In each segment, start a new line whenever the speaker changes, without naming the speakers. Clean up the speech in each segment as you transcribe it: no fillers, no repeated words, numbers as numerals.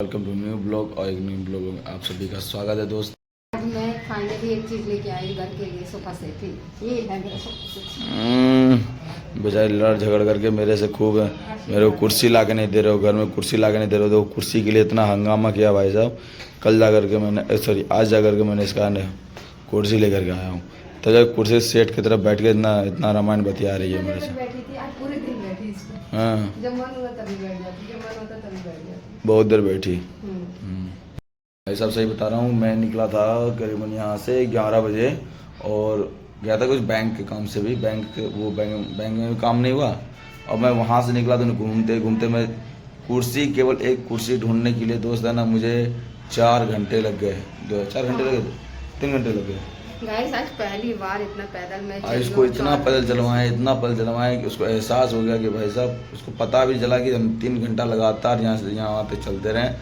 Welcome to new blog और एक new blog में आप सभी का स्वागत है दोस्त।
आज मैं फाइनली एक चीज़ लेके आई घर के लिए, सोफा सेट। ये है मेरा सोफा सेट।
बेचारे लड़ झगड़ करके मेरे से खूब है, मेरे को कुर्सी ला के नहीं दे रहे हो, घर में कुर्सी ला के नहीं दे रहे हो। तो कुर्सी के लिए इतना हंगामा किया भाई साहब। कल जा करके मैंने सॉरी आज जा करके मैंने इसका कुर्सी लेकर के आया हूँ। तो जब कुर्सी सेट की तरफ बैठ के इतना रामायण बतिया रही है मेरे से।
बैठी थी आज पूरे दिन बैठी इस पे।
हाँ,
जब मन हुआ तभी बैठ जाती, जब मन होता तभी बैठ जाती।
बहुत देर बैठी। भाई साहब सही बता रहा हूँ, मैं निकला था करीबन यहाँ से 11 बजे और गया था कुछ बैंक के काम से भी। बैंक में भी काम नहीं हुआ और मैं वहाँ से निकला तो घूमते घूमते मैं कुर्सी, केवल एक कुर्सी ढूंढने के लिए दोस्त है ना, मुझे 4 घंटे लग गए। 4 घंटे लगे, 3 घंटे लग गए।
गाइस आज पहली बार इतना पैदल मैं
आज इसको इतना पैदल चलवाएं कि उसको एहसास हो गया कि भाई साहब उसको पता भी चला कि हम 3 घंटा लगातार यहाँ से यहाँ वहाँ तक चलते रहें,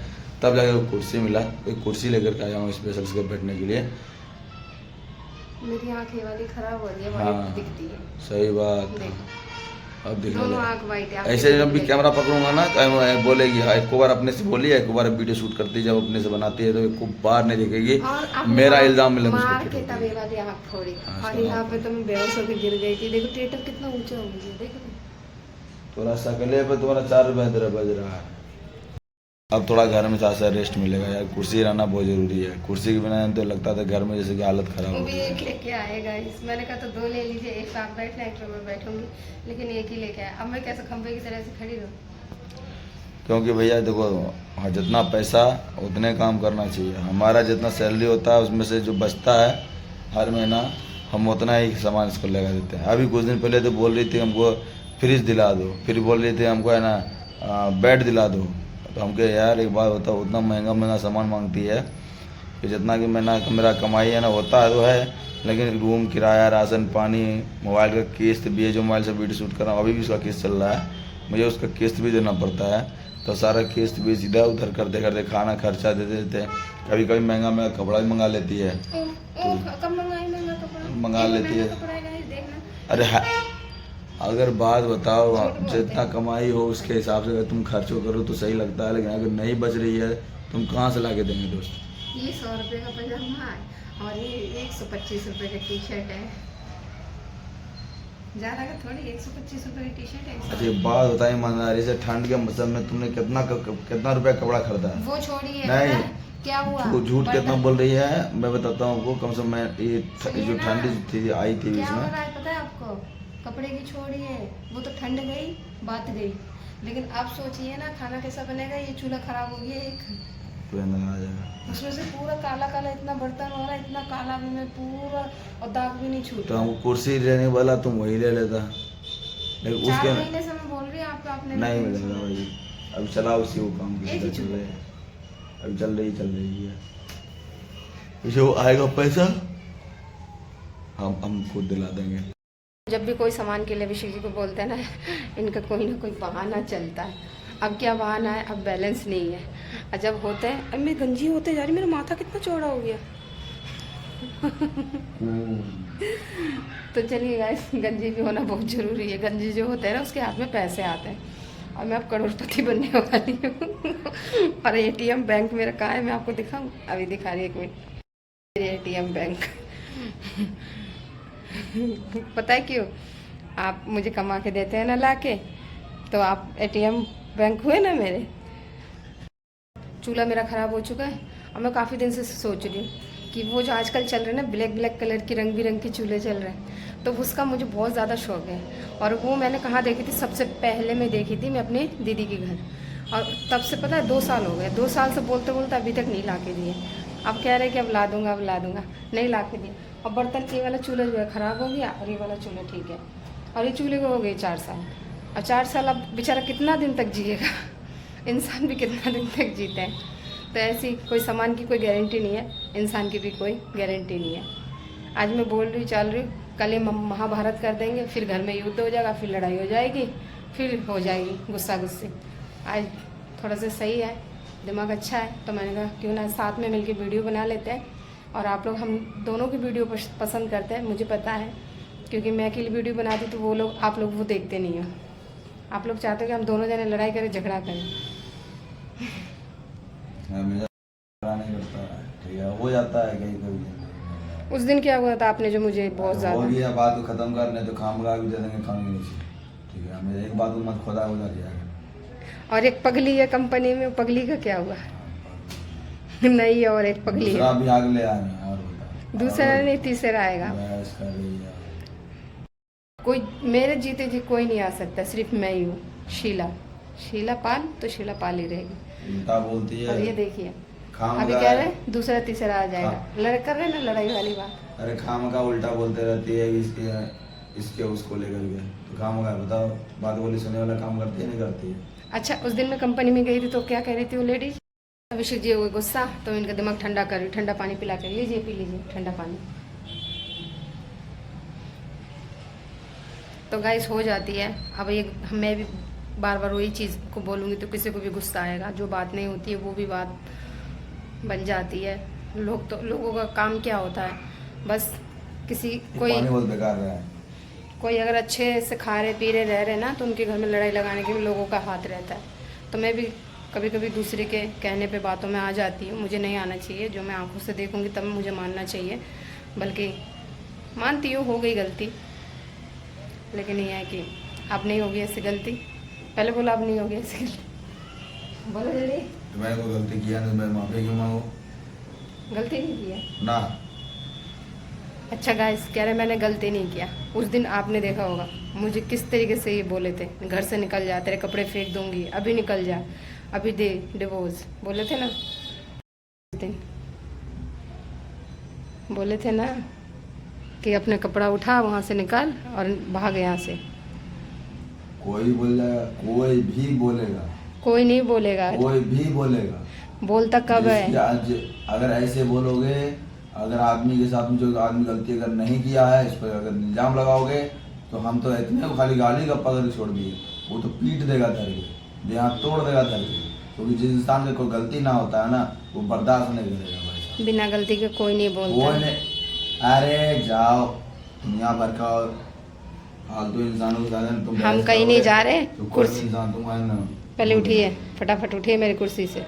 तब जाके वो कुर्सी मिला। एक कुर्सी लेकर के आया हूँ स्पेशल से बैठने के लिए।
मेरी आँखें वाली खराब हो रही है,
हाँ
वाइट दिखती है।
सही बात।
देखो
अब दिखने
दोनों
लगा।
आँख वाइट है।
ऐसे जब भी कैमरा पकड़ूंगा ना तो बोलेगी, हाँ एक बार अपने से बोली है, एक बार वीडियो शूट करती है, जब अपने से बनाती है तो एक बार नहीं देखेगी। मेरा इल्जाम मिला
मार के तवे वाली आँख फोड़ी। और यहाँ पे तो मैं बेहोश होकर गिर गई थी। देखो थिएटर कितना ऊंचा हो गया, देखो
थोड़ा सकले पे तुम्हारा 4 रुपये बज रहा है। अब थोड़ा घर में थोड़ा सा रेस्ट मिलेगा यार, कुर्सी रहना बहुत जरूरी है। कुर्सी के बिना तो लगता था घर में जैसे कि हालत खराब हो
भी
गई।
एक लेके आएगा इस, मैंने कहा तो 2 ले लीजिए, एक आप बैठ लें, एक मैं बैठूंगी, लेकिन एक ही लेके आया। अब मैं कैसे खंबे की तरह से खड़ी रहूं?
क्योंकि भैया देखो, हाँ जितना पैसा उतने काम करना चाहिए। हमारा जितना सैलरी होता है उसमें से जो बचता है हर महीना हम उतना ही सामान इसको लगा देते हैं। अभी कुछ दिन पहले तो बोल रही थी हमको फ्रिज दिला दो, फिर बोल रही थी हमको है ना बेड दिला दो। तो हम कहे यार एक बात बताओ, उतना महंगा सामान मांगती है कि जितना कि मेरा कमाई है ना होता है तो है, लेकिन रूम किराया, राशन पानी, मोबाइल का किस्त भी है, जो मोबाइल से वीडियो शूट कर रहा हूँ अभी भी उसका किस्त चल रहा है, मुझे उसका किस्त भी देना पड़ता है। तो सारा किस्त भी सीधा उधर करते करते खाना खर्चा दे देते। कभी कभी महंगा कपड़ा भी मंगा लेती है, मंगा लेती है। अरे अगर बात बताओ, जितना कमाई हो उसके हिसाब से अगर तुम खर्चो करो तो सही लगता है, लेकिन अगर नहीं बच रही है तुम कहाँ से ला के देंगे दोस्त?
ये 100 रुपये का पजामा है और ये 125 रुपये का टी शर्ट है। ज़्यादा का थोड़ी 125 रुपये की टी शर्ट है।
अच्छा ये बात बताइए ईमानदारी से, ठंड के मौसम में तुमने कितना रुपया कपड़ा खरीदा है?
वो छोड़िए,
नहीं
क्या हुआ?
झूठ कितना बोल रही है, मैं बताता हूँ आपको। कम से कम ये जो ठंडी थी आई थी
क्या हो
इसमें।
रहा है पता है आपको? कपड़े की छोड़िए, वो तो ठंड गई बात गई, लेकिन आप सोचिए ना खाना कैसा बनेगा। ये चूल्हा खराब हो गया एक,
आ जाएगा
उसमें से पूरा काला काला इतना बर्तन हो रहा है, इतना काला भी मैं पूरा, और दाग भी नहीं छूट।
तो हमको कुर्सी लेने वाला तुम वही ले लेता, लेकिन
4
उसके
महीने से मैं बोल रही हूँ आपको, आपने
नहीं मिलेगा भाई। अब चला उसी को काम की
एक ही
चल रहे हैं, अभी चल रही है। जो आएगा पैसा हम खुद दिला देंगे।
जब भी कोई सामान के लिए अभिषेक जी को बोलते हैं ना, इनका कोई ना कोई बहाना चलता है। अब क्या बहाना है? अब बैलेंस नहीं है। और जब होते हैं, अब मैं गंजी होते जा रही, मेरा माथा कितना चौड़ा हो गया। तो चलिए गाइस, गंजी भी होना बहुत ज़रूरी है। गंजी जो होता है ना उसके हाथ में पैसे आते हैं और मैं अब करोड़पति बनने वाली हूँ। और ATM बैंक मेरा कहाँ है मैं आपको दिखाऊँ? अभी दिखा रही है, एक मिनट। मेरे ATM बैंक पता है क्यों? आप मुझे कमा के देते हैं ना ला के, तो आप ATM बैंक हुए ना मेरे। चूल्हा मेरा ख़राब हो चुका है और मैं काफ़ी दिन से सोच रही हूँ कि वो जो आजकल चल रहे हैं ना ब्लैक कलर की रंग बिरंग के चूल्हे चल रहे हैं, तो उसका मुझे बहुत ज़्यादा शौक है। और वो मैंने कहाँ देखी थी? सबसे पहले मैं देखी थी मैं अपने दीदी के घर, और तब से पता है 2 साल हो गए। 2 साल से बोलते बोलते अभी तक नहीं ला के दिए। अब कह रहे कि अब ला दूँगा, नहीं ला के दिए। और बर्तन ये वाला चूल्हा जो है ख़राब हो गया और ये वाला चूल्हा ठीक है। और ये चूल्हे को हो गए 4 साल, और 4 साल अब बेचारा कितना दिन तक जिएगा? इंसान भी कितना दिन तक जीते हैं। तो ऐसी कोई सामान की कोई गारंटी नहीं है, इंसान की भी कोई गारंटी नहीं है। आज मैं बोल रही चल रही हूँ, कल ये महाभारत कर देंगे, फिर घर में युद्ध हो जाएगा, फिर लड़ाई हो जाएगी, फिर हो जाएगी गुस्सा गुस्सी। आज थोड़ा सा सही है, दिमाग अच्छा है, तो मैंने कहा क्यों ना साथ में मिलके वीडियो बना लेते हैं। और आप लोग हम दोनों की वीडियो पसंद करते हैं, मुझे पता है, क्योंकि मैं अकेली वीडियो बनाती तो वो लोग आप लोग वो देखते नहीं हो। आप लोग चाहते हो कि हम दोनों जने लड़ाई करें, झगड़ा करें।
हमेशा नहीं करता है, ठीक है, हो जाता है कहीं कभी।
उस दिन क्या हुआ था आपने जो मुझे बहुत
हो
ज़्यादा।
गया, बात को खत्म करने तो खामगा भी दे देंगे खाने के नीचे, ठीक है, हमें एक बात को मत खुदा हो जाएगा।
और एक पगली है कंपनी में, पगली का क्या हुआ? नहीं, और एक पगली है।
दूसरा भी आग ले आए हैं, और बता।
दूसरा नहीं, तीसरा आएगा।
बहस कर रही है।
कोई मेरे जीते जी कोई नहीं आ सकता, सिर्फ मैं ही हूँ। शीला, शीला पाल तो शीला पाल ही रहेगी।
उल्टा बोलती है।
और ये देखिए
खामगा
अभी कह रहे दूसरा तीसरा आ जाएगा। लड़ कर रहे ना लड़ाई वाली बात।
अरे खामगा उल्टा बोलते रहती है इसके उसको लेकर के, तो खामगा बताओ, बात बोली सुनने वाला काम करती है नहीं करती है।
अच्छा, उस दिन मैं कंपनी में गई थी तो क्या कह रही थी वो लेडीज, अभिषेक जी हो गए गुस्सा तो इनका दिमाग ठंडा कर, ठंडा पानी पिला कर, लीजिए पी लीजिए ठंडा पानी। तो गाइस हो जाती है। अब ये मैं भी बार बार वही चीज़ को बोलूँगी तो किसी को भी गुस्सा आएगा। जो बात नहीं होती है वो भी बात बन जाती है। लोगों का काम क्या होता है, बस कोई
पानी बहुत बेकार रहा है।
कोई अगर अच्छे से खा रहे पी रहे रह रहे ना तो उनके घर में लड़ाई लगाने के भी लोगों का हाथ रहता है। तो मैं भी कभी कभी दूसरे के कहने पे बातों में आ जाती हूँ। मुझे नहीं आना चाहिए, जो मैं आंखों से देखूँगी तब मुझे मानना चाहिए। बल्कि मानती हूँ हो गई गलती, लेकिन ये है कि अब नहीं होगी ऐसी गलती। पहले बोला अब नहीं होगी ऐसी गलती, बोलो जल्दी।
तो मैंने कोई गलती किया नहीं, मैं माफी क्यों मांगू?
गलती नहीं की है
ना।
अच्छा गाइस, कह रहे मैंने गलती नहीं किया। उस दिन आपने देखा होगा मुझे किस तरीके से ये बोले थे, घर से निकल जा, तेरे कपड़े फेंक दूंगी, अभी निकल जा, अभी दे डिवोर्स, बोले थे ना उस दिन, बोले थे ना कि अपने कपड़ा उठा वहाँ से निकाल और भाग यहाँ से।
कोई बोलेगा, कोई भी बोलेगा,
कोई नहीं बोलेगा।
कोई भी बोलेगा।
बोलता कब है?
जिसकी आज अगर ऐसे बोलोगे, अगर आदमी के साथ में जो आदमी गलती अगर नहीं किया है इस पर अगर इल्जाम लगाओगे तो हम तो इतने को खाली गाली का पकड़ छोड़ दिए, वो तो पीट देगा धर के, देहात तोड़ देगा धर के। क्योंकि जिस इंसान का कोई गलती ना होता है ना वो बर्दाश्त नहीं करेगा भाई साहब।
बिना गलती के कोई नहीं
कोई
बोलता।
नहीं। अरे जाओ, दुनिया भर का और फालतू इंसानों के साथ तुम
हम
बहस
कहीं नहीं
करोगे,
जा रहे।
तो कोई
कुर्सी
इंसान तुम है ना।
पहले उठिए, फटाफट उठिए मेरी कुर्सी से।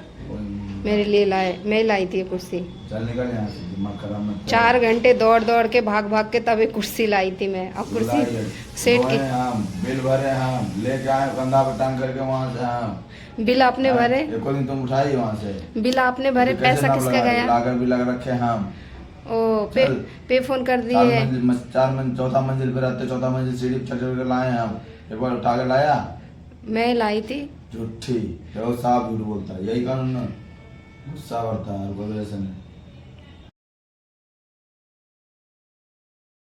मेरे लिए मैं लाई थी ये कुर्सी।
चल निकल यहाँ से, दिमाग खराब मत कर।
4 घंटे दौड़ दौड़ के भाग भाग के तब एक कुर्सी लाई थी मैं। अब कुर्सी सेट की।
हम बिल भरे, हम लेके आए कंधा पर टांग करके वहाँ से। हम
बिल आपने भरे,
एक दिन तुम उठाई वहाँ से,
बिल आपने भरे,
तो कैसे
पैसा
नाम
किसका
लगा
गया?
लाकर भी लग रखे हम।
ओ पे फोन कर दिए।
चौथा मंजिल पे रहते, चौथा मंजिल सीढ़ी पे चढ़ कर लाए हैं हम। एक बार उठा के लाया,
मैं लाई थी।
झूठी, देखो साफ झूठ बोलता है, यही कानून ना। गुस्सा बढ़ता है और कोई वजह से नहीं।